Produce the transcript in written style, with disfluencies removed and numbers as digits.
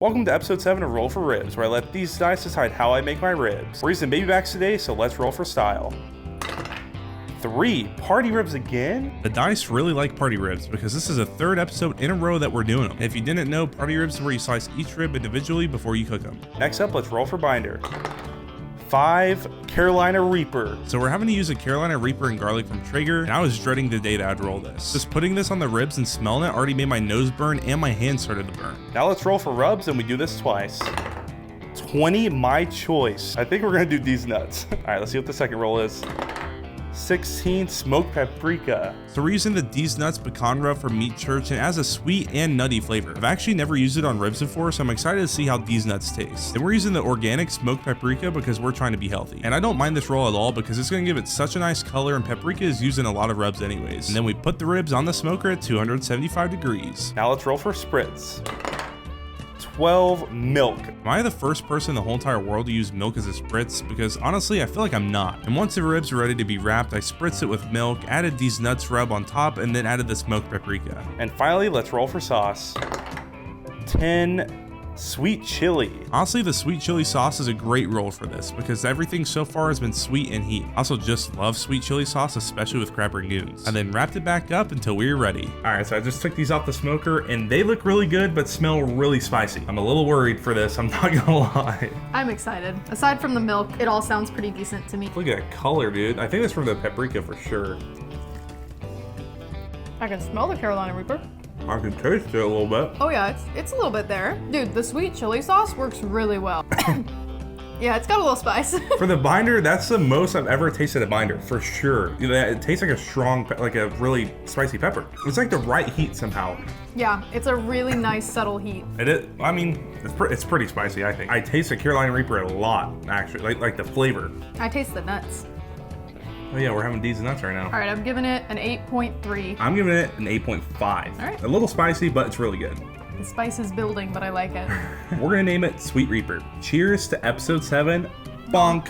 Welcome to episode 7 of Roll for Ribs, where I let these dice decide how I make my ribs. We're using baby backs today, so let's roll for style. 3 party ribs again? The dice really like party ribs because this is the third episode in a row that we're doing them. And if you didn't know, party ribs is where you slice each rib individually before you cook them. Next up, let's roll for binder. 5 Carolina Reaper. So we're having to use a Carolina Reaper and garlic from Traeger, and I was dreading the day that I'd roll this. Just putting this on the ribs and smelling it already made my nose burn and my hands started to burn. Now let's roll for rubs, and we do this twice. 20 my choice. I think we're gonna do these nuts. All right, let's see what the second roll is. 16 smoked paprika. So we're using the D's Nuts pecan rub from Meat Church, and it has a sweet and nutty flavor. I've actually never used it on ribs before, so I'm excited to see how D's Nuts taste. Then we're using the organic smoked paprika because we're trying to be healthy. And I don't mind this roll at all because it's gonna give it such a nice color, and paprika is used in a lot of rubs anyways. And then we put the ribs on the smoker at 275 degrees. Now let's roll for spritz. 12 milk. Am I the first person in the whole entire world to use milk as a spritz? Because honestly, I feel like I'm not. And once the ribs are ready to be wrapped, I spritzed it with milk, added these nuts rub on top, and then added the smoked paprika. And finally, let's roll for sauce. 10 sweet chili. Honestly, the sweet chili sauce is a great roll for this because everything so far has been sweet and heat. I also just love sweet chili sauce, especially with crab rangoons. And then wrapped it back up until we were ready. All right, so I just took these off the smoker and they look really good, but smell really spicy. I'm a little worried for this, I'm not gonna lie. I'm excited. Aside from the milk, it all sounds pretty decent to me. Look at that color, dude. I think that's from the paprika for sure. I can smell the Carolina Reaper. I can taste it a little bit. Oh yeah, it's a little bit there. Dude, the sweet chili sauce works really well. Yeah, it's got a little spice. For the binder, that's the most I've ever tasted a binder, for sure. You know, it tastes like a strong, like a really spicy pepper. It's like the right heat somehow. Yeah, it's a really nice subtle heat. It is, I mean, it's pretty spicy, I think. I taste the Carolina Reaper a lot, actually, like the flavor. I taste the nuts. Oh yeah, we're having D's nuts right now. All right, I'm giving it an 8.3. I'm giving it an 8.5. All right. A little spicy, but it's really good. The spice is building, but I like it. We're gonna name it Sweet Reaper. Cheers to episode 7. Bonk.